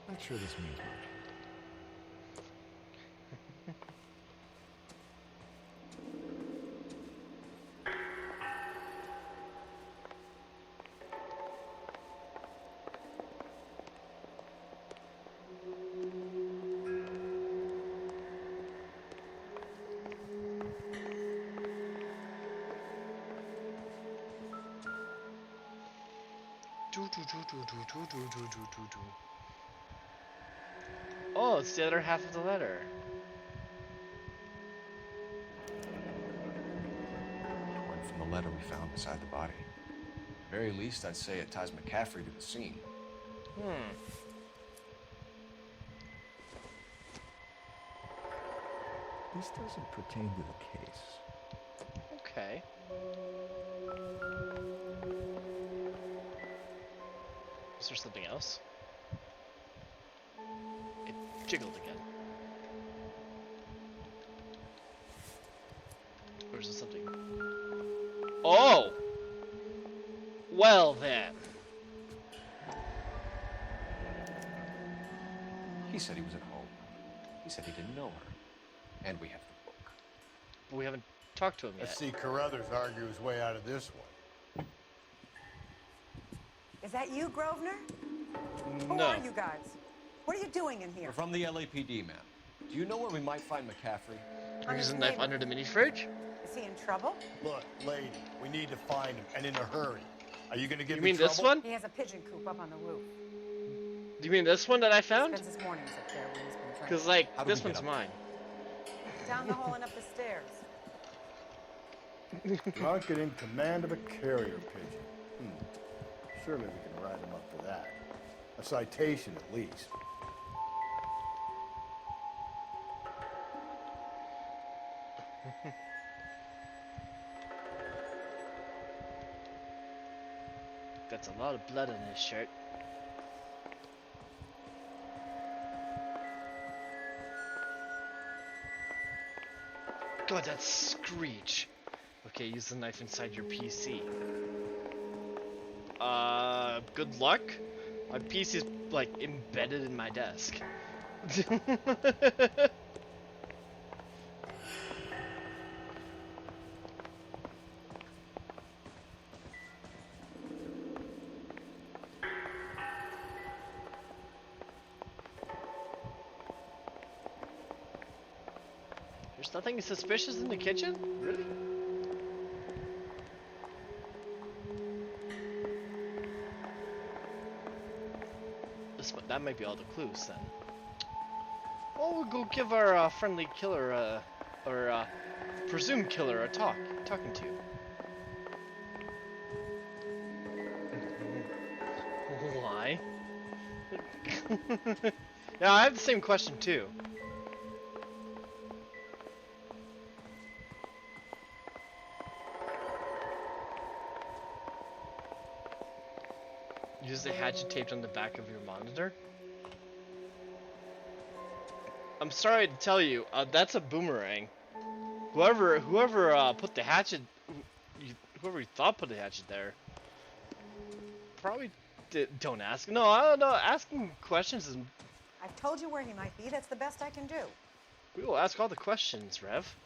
Not sure this means much. Oh, it's the other half of the letter. Torn from the letter we found beside the body. At the very least, I'd say it ties McCaffrey to the scene. This doesn't pertain to the case. Okay. Is there something else? It jiggled again. Or is it something? Oh! Well then. He said he was at home. He said he didn't know her. And we have the book. But we haven't talked to him yet. Let's see Carruthers argue his way out of this one. Is that you, Grosvenor? Who No. are you guys? What are you doing in here? We're from the LAPD, ma'am. Do you know where we might find McCaffrey? There's a knife under the mini fridge? Is he in trouble? Look, lady, we need to find him, and in a hurry. Are you gonna give You me mean trouble? this one? He has a pigeon coop up on the roof. Do you mean this one that I found? Spends his mornings up there when he's been training. Because, like, How do this we get one's up? mine. Down the hall and up the stairs. Drunk and in command of a carrier pigeon. Surely we can write him up for that. A citation, at least. That's a lot of blood on his shirt. God, that screech. Okay, use the knife inside your PC. Good luck. My PC is like embedded in my desk. There's nothing suspicious in the kitchen? Really? That might be all the clues then. Well, we'll go give our friendly killer, or presumed killer, a talking to. Why? Yeah, I have the same question too. Use the hatchet taped on the back of your monitor. I'm sorry to tell you, that's a boomerang. Whoever put the hatchet, whoever you thought put the hatchet there, probably don't ask. No, I don't know. Asking questions is. I've told you where he might be. That's the best I can do. We will ask all the questions, Rev.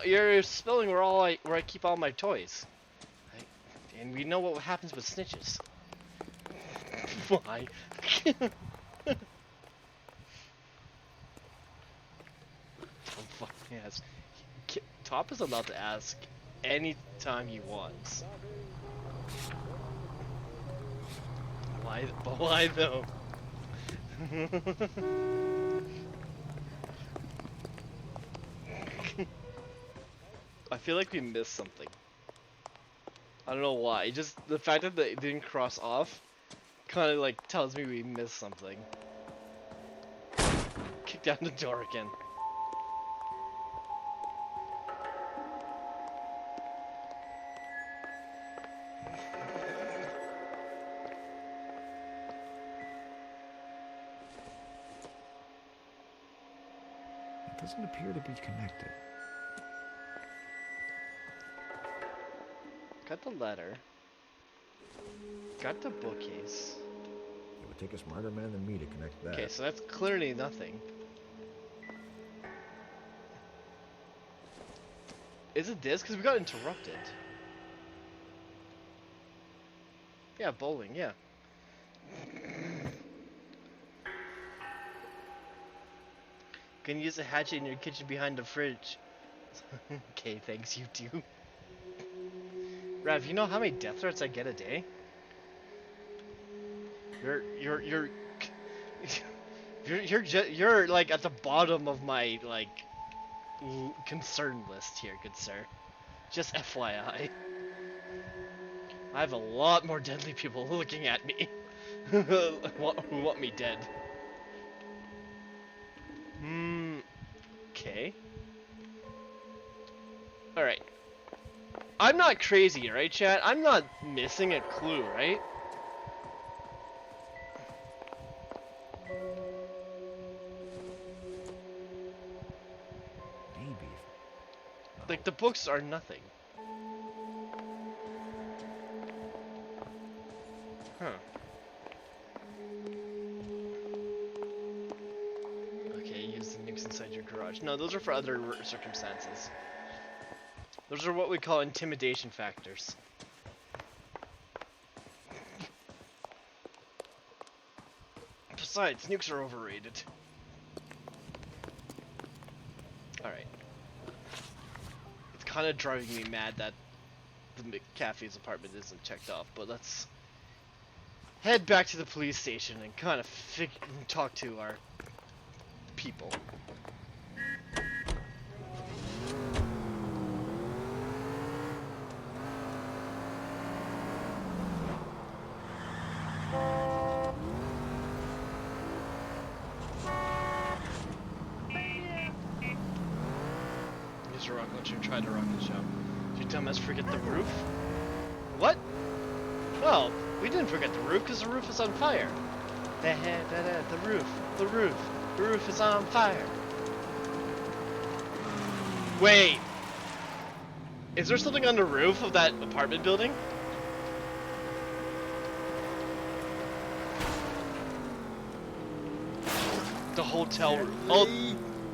You're spilling where I keep all my toys. And we know what happens with snitches. Why? Don't fucking ask. Top is allowed to ask anytime he wants. Why? But why though? I feel like we missed something. I don't know why. Just the fact that they didn't cross off kind of like tells me we missed something. Kick down the door again. It doesn't appear to be connected. Got the letter. Got the bookcase. take a smarter man than me to connect that. Okay, so that's clearly nothing. Is it this? Because we got interrupted. Yeah, bowling, yeah. Can you use a hatchet in your kitchen behind the fridge? Okay, thanks, you too. Rav, you know how many death threats I get a day? You're like at the bottom of my like concern list here, good sir. Just FYI. I have a lot more deadly people looking at me who want me dead. Okay. Alright. I'm not crazy, right, chat? I'm not missing a clue, right? Maybe. Like, the books are nothing. Huh. Okay, use the nukes inside your garage. No, those are for other circumstances. Those are what we call intimidation factors. Besides, nukes are overrated. Alright. It's kind of driving me mad that the McCaffrey's apartment isn't checked off, but let's head back to the police station and kind of talk to our people. Use a rocket launcher and try to rocket shop. Did you dumbass forget the roof? What? Well, we didn't forget the roof because the roof is on fire. The roof is on fire. Wait. Is there something on the roof of that apartment building? The hotel roof. Oh,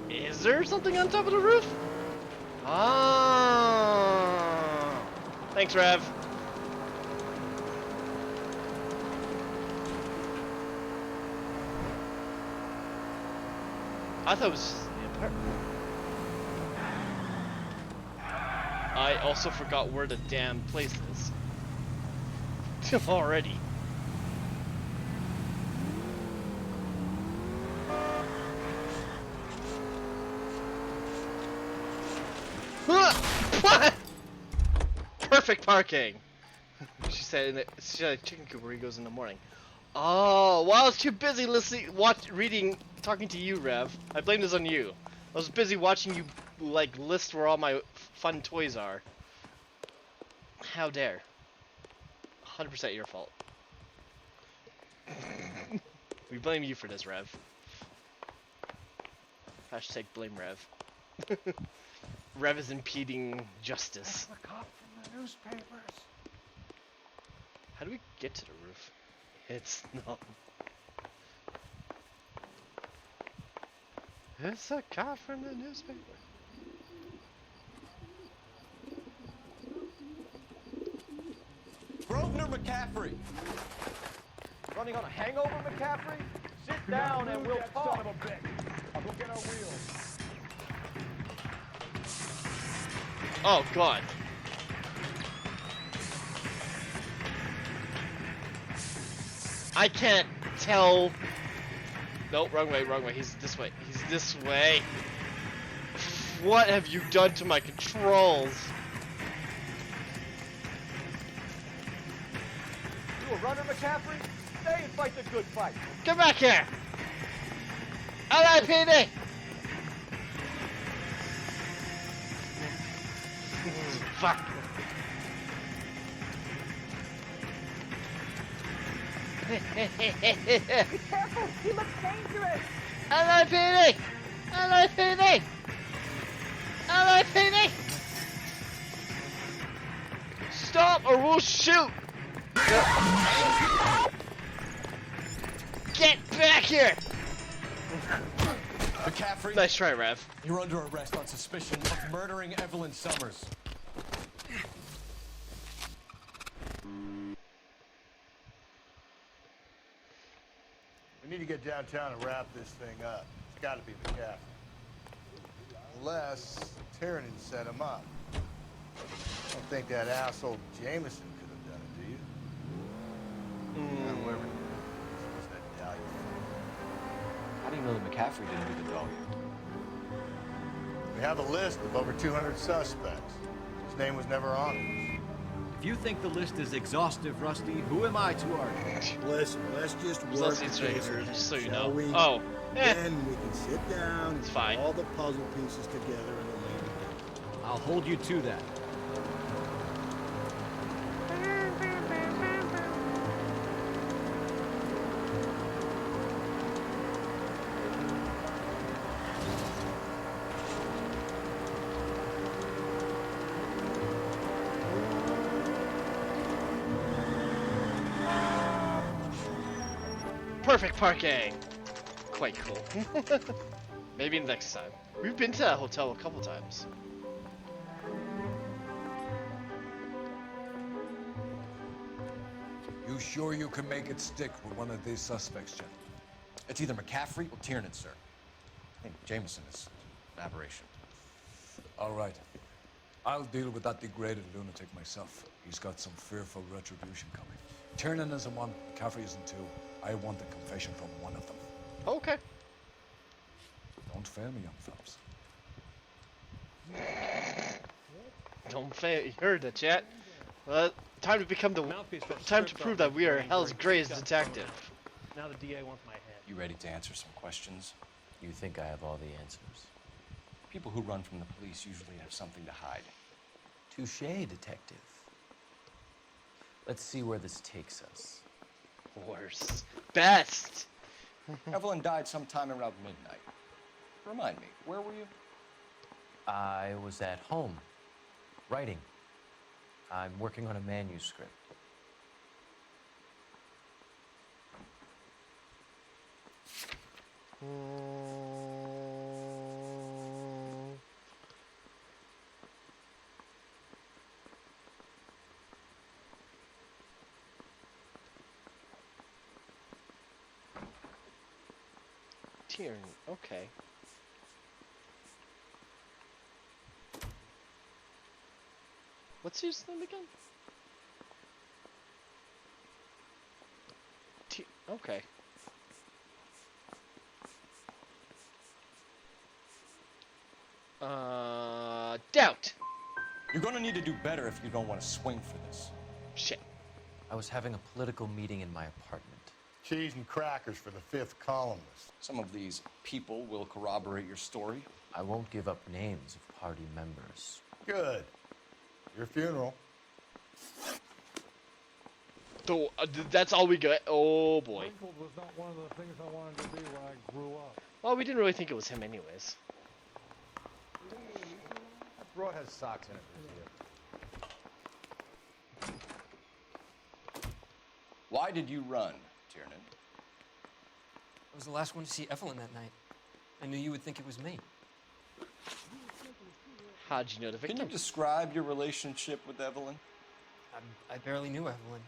is there something on top of the roof? Ah. Thanks, Rev. I thought it was the apartment. I also forgot where the damn place is. Already. What? Perfect parking. She said in a chicken coop where he goes in the morning. Oh, well, I was too busy listening, reading, talking to you, Rev. I blame this on you. I was busy watching you, like, list where all my fun toys are. How dare. 100% your fault. We blame you for this, Rev. Hashtag blame Rev. Rev is impeding justice. That's the cop from the newspapers. How do we get to the roof? It's not. It's a cop from the newspaper. Grosvenor McCaffrey. Running on a hangover, McCaffrey? Sit down and we'll talk. Son of a bitch. We'll get our wheels. Oh God. I can't tell. Nope, wrong way, wrong way. He's this way. He's this way. What have you done to my controls? You a runner, McCaffrey? Stay and fight the good fight. Come back here! LAPD! Fuck. Be careful! He looks dangerous! LAPD! LAPD! LAPD! Stop or we'll shoot! back here! McCaffrey, Nice try, Rev. you're under arrest on suspicion of murdering Evelyn Summers. We need to get downtown and wrap this thing up. It's got to be McCaffrey. Unless Tiernan set him up. I don't think that asshole Jameson could have done it, do you? Whoever was that Dahlia. How do you know that McCaffrey didn't do the dog? We have a list of over 200 suspects. His name was never on it. If you think the list is exhaustive, Rusty, who am I to argue? Listen, let's just There's work less the seats right case here, ahead, just so you shall know. we? Oh, Then we can sit down and It's put fine. all the puzzle pieces together in a later date. I'll hold you to that. perfect parking. Quite cool. Maybe next time. We've been to that hotel a couple times. You sure you can make it stick with one of these suspects, Jen? It's either McCaffrey or Tiernan, sir. I think Jameson is an aberration. All right. I'll deal with that degraded lunatic myself. He's got some fearful retribution coming. Tiernan isn't one, McCaffrey isn't two. I want the confession from one of them. Okay. Don't fail me, young fellas. Don't fail. You heard that, chat. Time to become the. Time to prove that we are hell's greatest detective. Now the DA wants my head. You ready to answer some questions? You think I have all the answers? People who run from the police usually have something to hide. Touché, detective. Let's see where this takes us. Worst. Best. Evelyn died sometime around midnight. Remind me, where were you? I was at home, writing. I'm working on a manuscript. Tierney, okay. What's his name again? Okay. Doubt. You're gonna need to do better if you don't want to swing for this. Shit. I was having a political meeting in my apartment. Cheese and crackers for the fifth columnist. Some of these people will corroborate your story. I won't give up names of party members. Good. Your funeral. So, that's all we got. Oh boy. Springfield was not one of the things I wanted to be when I grew up. Well, we didn't really think it was him anyways. Bro has socks in it this year. Why did you run, Tiernan? I was the last one to see Evelyn that night. I knew you would think it was me. How'd you know the victim? Can you describe your relationship with Evelyn? I barely knew Evelyn.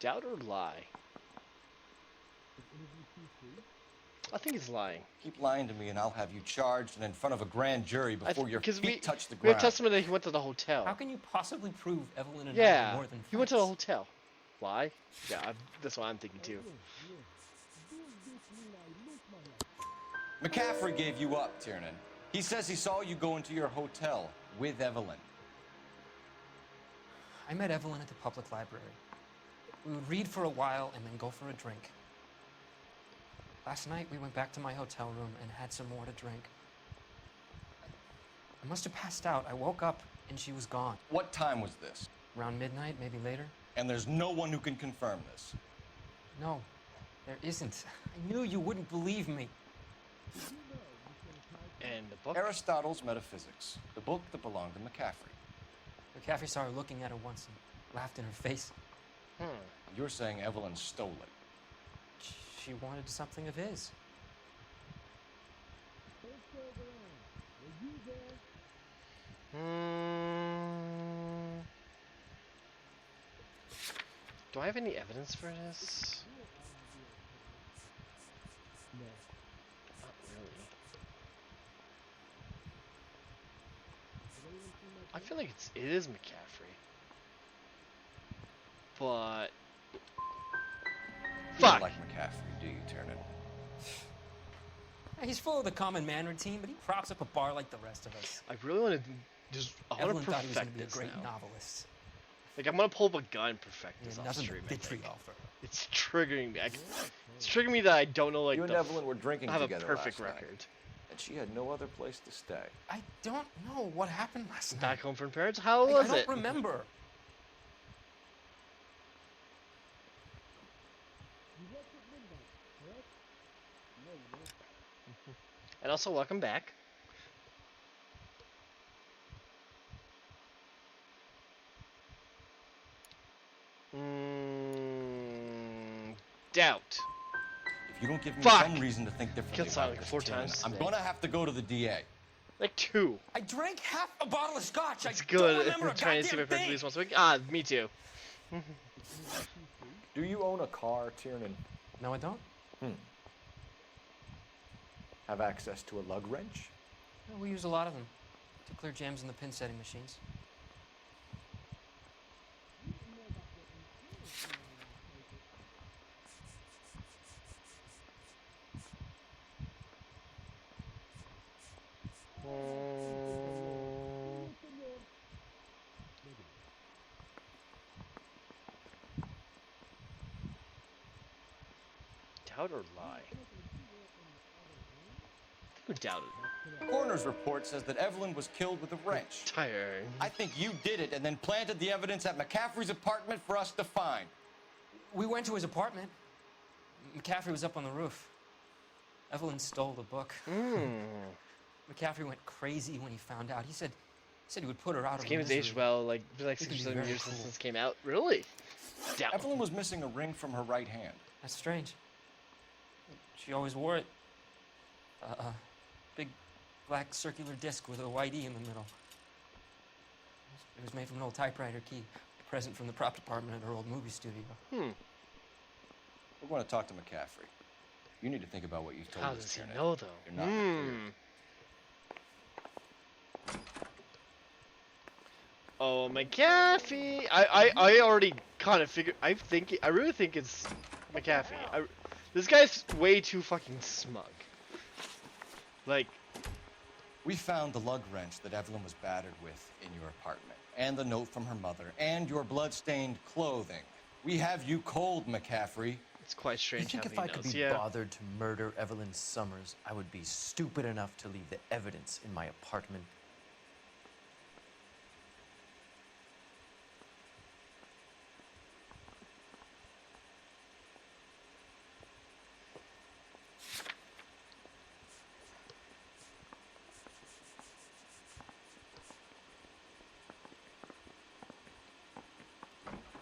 Doubt or lie? I think he's lying. Keep lying to me and I'll have you charged and in front of a grand jury before your feet touch the We have ground. testimony that he went to the hotel. How can you possibly prove Evelyn and I Yeah, were more than he went to the friends? hotel. Lie? Yeah, that's what I'm thinking too. McCaffrey gave you up, Tiernan. He says he saw you go into your hotel with Evelyn. I met Evelyn at the public library. We would read for a while and then go for a drink. Last night, we went back to my hotel room and had some more to drink. I must have passed out. I woke up and she was gone. What time was this? Around midnight, maybe later. And there's no one who can confirm this. No, there isn't. I knew you wouldn't believe me. And the book? Aristotle's Metaphysics, the book that belonged to McCaffrey. McCaffrey saw her looking at her once and laughed in her face. You're saying Evelyn stole it. She wanted something of his. Do I have any evidence for this? Not really. I feel like it is McCaffrey. But You don't fuck. like McCaffrey, do you, Tiernan? He's full of the common man routine, but he props up a bar like the rest of us. I really want to just. I want Evelyn to thought he was going perfect to be a this great now. novelist. Like I'm gonna pull up a gun and perfect He this had off nothing stream. but I think. vitriol for her. It's triggering me. It's triggering me that I don't know like You and the Evelyn were drinking I have together a perfect last night, record. and she had no other place to stay. I don't know what happened last night. Back home from parents. How I was don't it? remember. And also, welcome back. Doubt. If you don't give me Fuck! some reason to think differently Killed about Sonic this, 4 Tiernan, times I'm today. gonna have to go to the DA. Like 2. I drank half a bottle of scotch. It's I don't good. remember a Trying to see my goddamn friends thing. lose once a week. Ah, me too. Do you own a car, Tiernan? No, I don't. Have access to a lug wrench? No, we use a lot of them to clear jams in the pin setting machines. Doubt or lie? Who doubted? Coroner's report says that Evelyn was killed with a wrench. Tired. I think you did it and then planted the evidence at McCaffrey's apartment for us to find. We went to his apartment. McCaffrey was up on the roof. Evelyn stole the book. McCaffrey went crazy when he found out. He said he would put her out This of game her has aged misery. well. Like, it's been like We 6 can or be 7 very years cool. since this came out. Really? Doubt. Evelyn was missing a ring from her right hand. That's strange. She always wore it. Big black circular disc with a white E in the middle. It was made from an old typewriter key. A present from the prop department at her old movie studio. We're going to talk to McCaffrey. You need to think about what you told How us, does he Tiernan. know, though? You're not clear. Oh, McAfee! I already kind of figured. I really think it's McAfee. This guy's way too fucking smug. Like, We found the lug wrench that Evelyn was battered with in your apartment, and the note from her mother, and your blood-stained clothing. We have you cold, McCaffrey. it's quite You strange think how if he I knows. could be Yeah. bothered to murder Evelyn Summers, I would be stupid enough to leave the evidence in my apartment?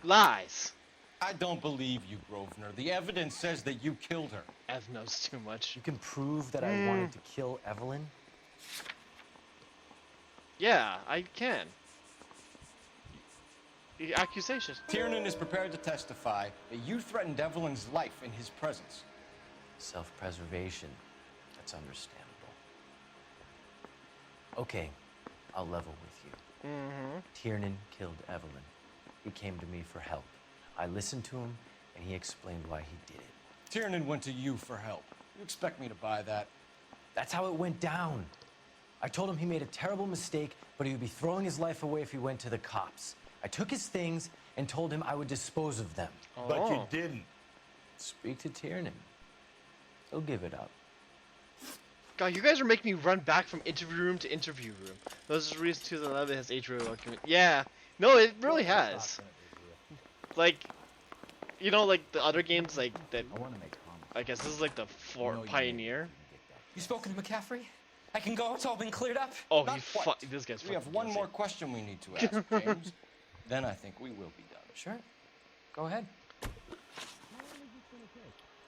Lies. I don't believe you, Grosvenor. The evidence says that you killed her. Ev knows too much. You can prove that I wanted to kill Evelyn? Yeah, I can. Accusations. Tiernan is prepared to testify that you threatened Evelyn's life in his presence. Self-preservation. That's understandable. Okay, I'll level with you. Tiernan killed Evelyn. He came to me for help. I listened to him, and he explained why he did it. Tiernan went to you for help. You expect me to buy that? That's how it went down. I told him he made a terrible mistake, but he would be throwing his life away if he went to the cops. I took his things and told him I would dispose of them. But you didn't. Speak to Tiernan. He'll give it up. God, you guys are making me run back from interview room to interview room. Those are the reasons 2011 has age rated argument. Yeah, no, it really has. Like, you know, like the other games, like that. I guess this is like the Pioneer. You spoken to McCaffrey? I can go. It's all been cleared up. Oh, Not quite. This guy's. We have one more question we need to ask, James. Then I think we will be done. Sure. Go ahead.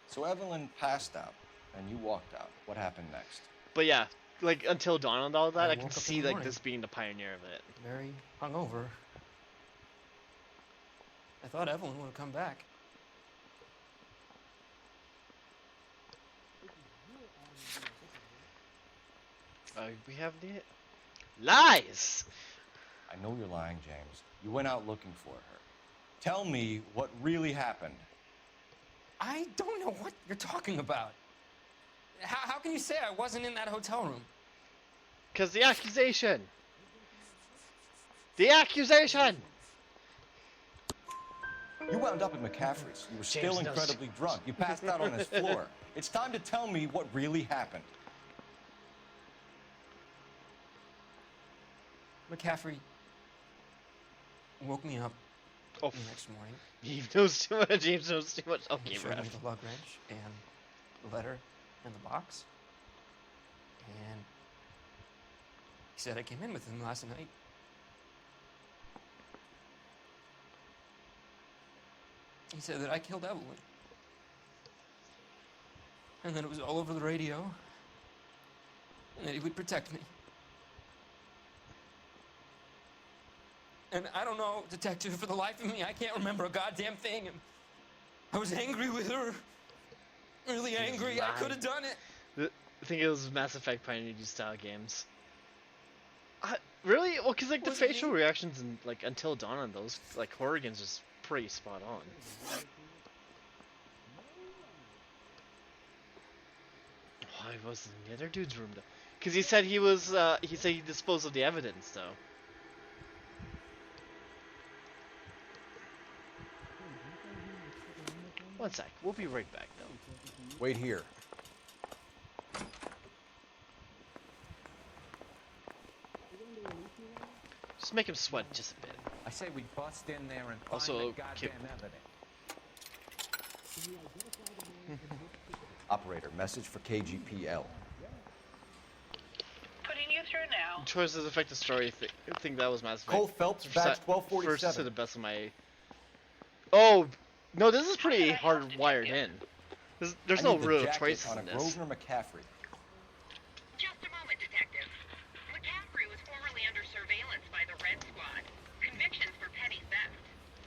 So Evelyn passed out, and you walked out. What happened next? But yeah, like until dawn and all that, I woke can up in see the like morning. this being the Pioneer of it. Very hungover. I thought Evelyn would have come back. We have the lies. I know you're lying, James. You went out looking for her. Tell me what really happened. I don't know what you're talking about. How can you say I wasn't in that hotel room? Cause the accusation. The accusation. You wound up at McCaffrey's. You were still James knows. incredibly drunk. You passed out on his floor. It's time to tell me what really happened. McCaffrey woke me up Oh, the next morning. he knows too much. James knows too much. Okay, He showed me ref. the lug wrench and the letter and the box. And he said I came in with him last night. He said that I killed Evelyn. And that it was all over the radio. And that he would protect me. And I don't know, detective, for the life of me, I can't remember a goddamn thing. And I was angry with her. Really angry. I could have done it. I think it was Mass Effect Pioneer style games. Really? Well, cause like the facial reactions and like Until Dawn on those like horror games is pretty spot on. Why was in the other dude's room though? Cause he said he disposed of the evidence though. One sec, we'll be right back though. Wait here. Just make him sweat just a bit. I say we bust in there and find Also, the goddamn evidence. Operator, message for KGPL. Putting you through now. Choices affect the story. I think that was Mass Effect. Cole Phelps, badge First 1247. to the best of my. Oh no, this is pretty hardwired in. There's no real choices on a in this. Grosvenor McCaffrey. Just a moment, detective. McCaffrey was formerly under surveillance by the Red Squad. Convictions for petty theft.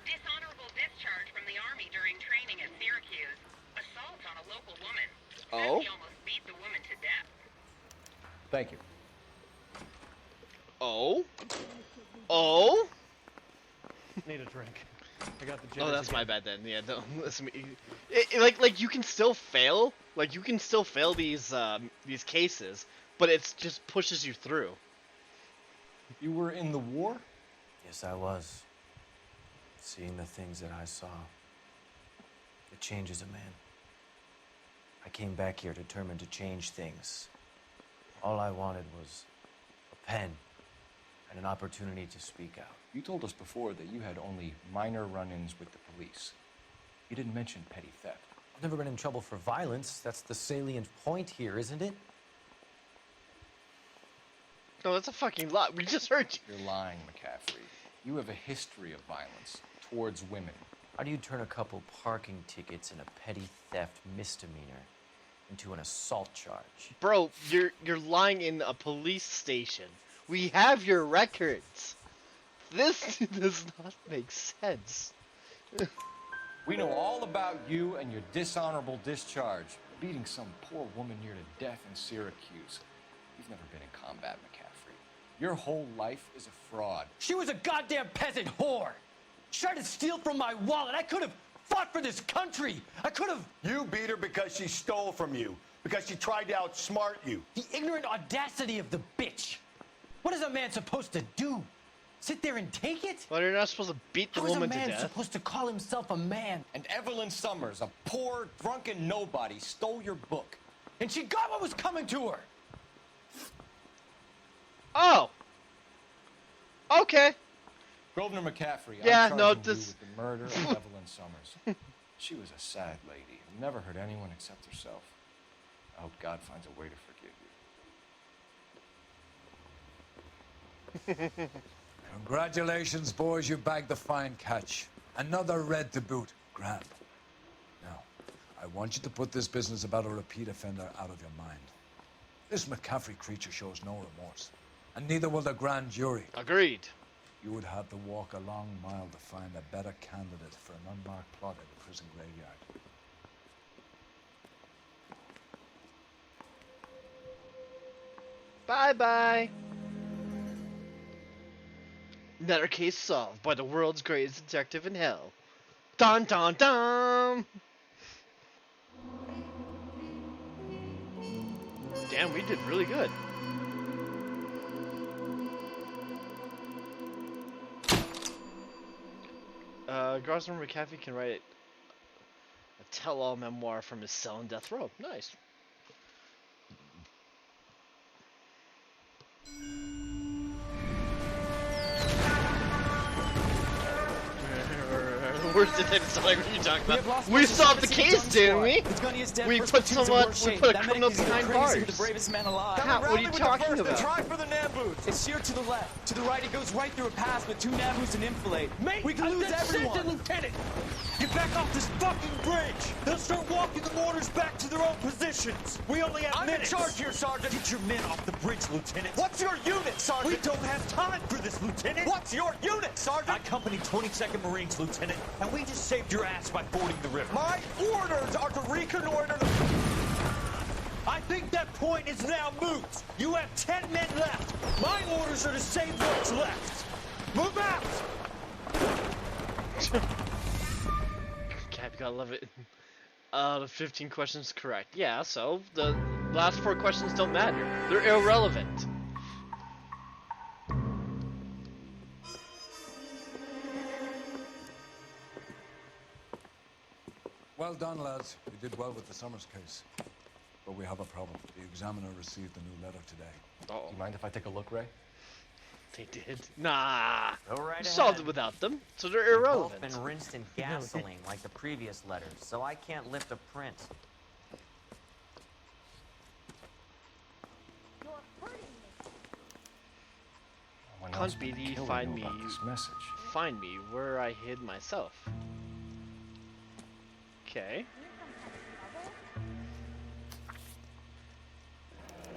Dishonorable discharge from the Army during training at Syracuse. Assault on a local woman. Oh? He almost beat the woman to death. Thank you. Oh? Oh? Need a drink. I got the Oh, jitters that's my again. bad then. Yeah, don't listen to me. Like you can still fail. Like you can still fail these cases, but it just pushes you through. You were in the war? Yes, I was. Seeing the things that I saw, it changes a man. I came back here determined to change things. All I wanted was a pen and an opportunity to speak out. You told us before that you had only minor run-ins with the police. You didn't mention petty theft. I've never been in trouble for violence. That's the salient point here, isn't it? No, that's a fucking lie. We just heard you. You're lying, McCaffrey. You have a history of violence towards women. How do you turn a couple parking tickets and a petty theft misdemeanor into an assault charge? Bro, you're lying in a police station. We have your records. This does not make sense. We know all about you and your dishonorable discharge, beating some poor woman near to death in Syracuse. You've never been in combat, McCaffrey. Your whole life is a fraud. She was a goddamn peasant whore! She tried to steal from my wallet. I could have fought for this country. I could have. You beat her because she stole from you, because she tried to outsmart you. The ignorant audacity of the bitch. What is a man supposed to do? Sit there and take it? Well, you're not supposed to beat the How is a woman to man death. supposed to call himself a man? And Evelyn Summers, a poor, drunken nobody, stole your book. And she got what was coming to her. Oh. Okay. Governor McCaffrey, Yeah, I'm no, charging you this. with the murder of Evelyn Summers. She was a sad lady who never hurt anyone except herself. I hope God finds a way to forgive you. Congratulations, boys. You bagged the fine catch. Another red to boot. Grand. Now, I want you to put this business about a repeat offender out of your mind. This McCaffrey creature shows no remorse. And neither will the grand jury. Agreed. You would have to walk a long mile to find a better candidate for an unmarked plot in the prison graveyard. Bye-bye. Another case solved by the world's greatest detective in hell. Dun dun dun! Damn, we did really good. Gossamer McCaffrey can write a tell-all memoir from his cell in death row. Nice. Worst detective sound like what you talking about? We solved the case, didn't we? We put someone, we put a criminal behind bars. Pat, what are you talking about? Try for the Nambus. It's here to the left. To the right, it goes right through a pass with 2 Nambus and infilade. Mate, we can lose everyone. Lieutenant, get back off this fucking bridge. They'll start walking the mortars back to their own positions. We only have minutes. I'm in charge here, Sergeant. Get your men off the bridge, Lieutenant. What's your unit, Sergeant? We don't have time for this, Lieutenant. What's your unit, Sergeant? I company 22nd Marines, Lieutenant, and we just saved your ass by fording the river. My orders are to reconnoiter the... I think that point is now moot. You have 10 men left. My orders are to save what's left. Move out! Cap, you gotta love it. The 15 questions correct. Yeah, so the last 4 questions don't matter. They're irrelevant. Well done, lads. You did well with the Summers case. But we have a problem. The examiner received a new letter today. Uh-oh. Do you mind if I take a look, Ray? They did. Nah. Go right We solved ahead. it without them, so they're irrelevant. They've both been rinsed in gasoline like the previous letters, so I can't lift a print. When else Cunt would the BD, killer find know me. about this message? Find me where I hid myself. Okay.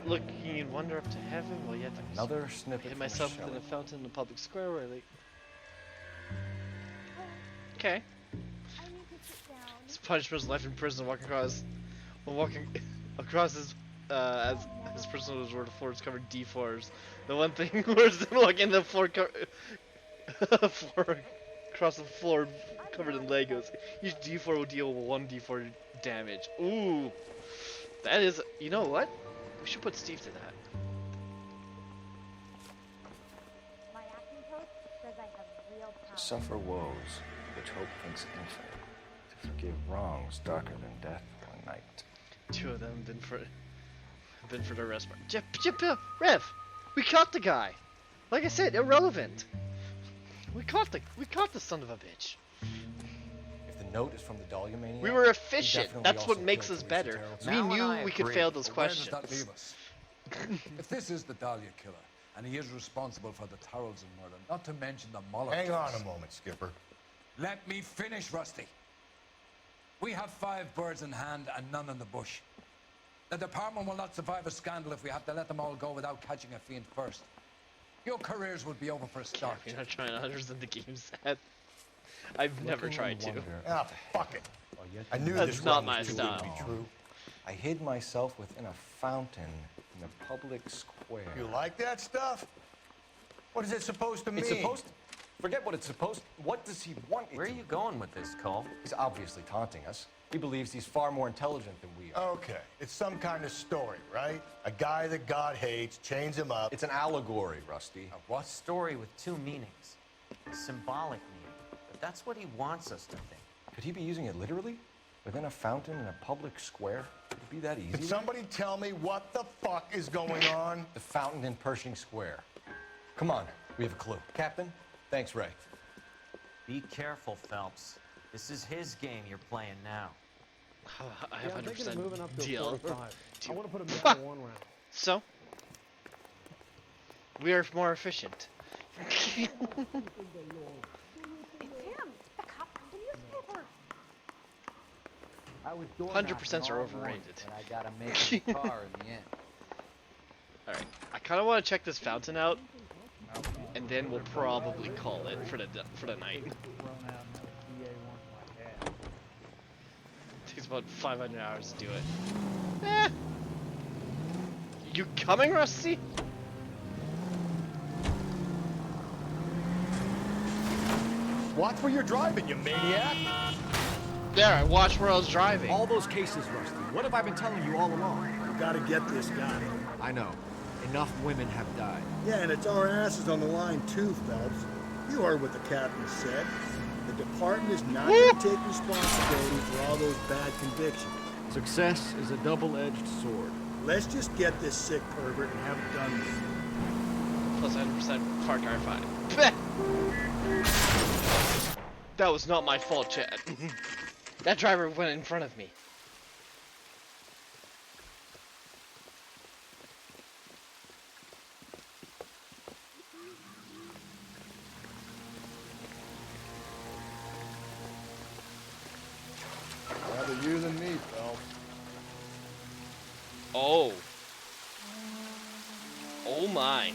Looking in wonder up to heaven, well, yet I Another snippet hid from myself Shelley. within a fountain in a public square where they... Okay. His punishment was life in prison, walking across his as his personal were the floors covered D4s. The one thing was walking the floor across the floor covered in Legos. Each D4 will deal 1 D4 damage. Ooh, that is. You know what? We should put Steve to that. To suffer woes, which hope thinks infinite. To forgive wrongs darker than death or night. 2 of them been for the arrest. Rev, we caught the guy. Like I said, irrelevant. We caught the son of a bitch. If the note is from the Dahlia Maniac, We were he efficient. definitely That's what also makes killed us Teresa better. Terrell. We Now and knew I we could agree. fail those But where does questions. that leave us? If this is the Dahlia killer, and he is responsible for the Tarrelson murder, not to mention the Moloch Hang on case. a moment, Skipper. Let me finish, Rusty. We have 5 birds in hand and none in the bush. The department will not survive a scandal if we have to let them all go without catching a fiend first. Your careers will be over for a start. You're not trying to understand the game set. I've never Looking tried in to. wonder Ah, fuck it. while yet I knew That's this not one my was too style. good to be true. I hid myself within a fountain in a public square. You like that stuff? What is it supposed to mean? It's supposed to... Forget what it's supposed... What does he want it Where are to you mean? going with this, Cole? He's obviously taunting us. He believes he's far more intelligent than we are. Okay, it's some kind of story, right? A guy that God hates, chains him up. It's an allegory, Rusty. A story with 2 meanings. A symbolic meaning. But that's what he wants us to think. Could he be using it literally? Within a fountain in a public square? Could it be that easy? Can somebody tell me what the fuck is going on? The fountain in Pershing Square. Come on, we have a clue. Captain, thanks, Ray. Be careful, Phelps. This is his game you're playing now. I have I'm thinking of 100% moving up to a deal. 45. I want to put him down to 1 round. So, we are more efficient. It's him, the cop from the newspaper. I was door 100% are overrated. But I gotta make the car in the end. Alright, I kind of want to check this fountain out, and then we'll probably call it for the night. Takes about 500 hours to do it. Eh. You coming, Rusty? Watch where you're driving, you maniac! There, I watched where I was driving. All those cases, Rusty. What have I been telling you all along? We gotta get this guy. I know. Enough women have died. Yeah, and it's our asses on the line too, Phelps. You heard what the captain said. The department is not gonna take responsibility for all those bad convictions. Success is a double-edged sword. Let's just get this sick pervert and have it done with. Plus 100% car fight. That was not my fault, Chad. That driver went in front of me. Rather you than me, Phelps. Oh. Oh my.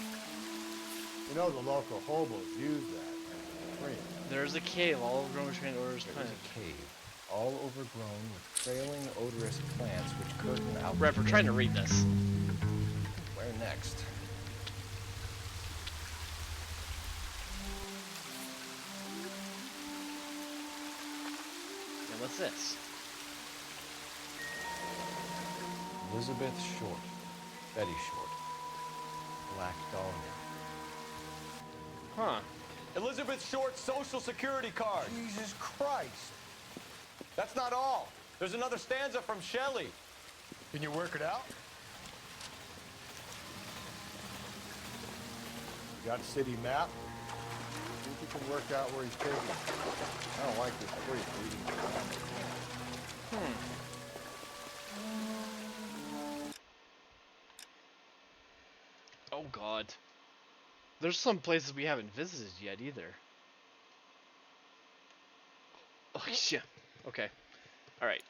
You know the local hobos use that as a tree. There's a cave all overgrown with trained odorous There's plants. a cave, all overgrown with trailing odorous plants which curtain out. Rev, we're trying to read this. Where next? And what's this? Elizabeth Short. Betty Short. Black Dahlia. Huh. Elizabeth Short's social security card. Jesus Christ. That's not all. There's another stanza from Shelley. Can you work it out? You got a city map? See if you can work out where he's taking us. I don't like this freak leading me around. Oh god. There's some places we haven't visited yet either. Oh shit. Okay. Alright.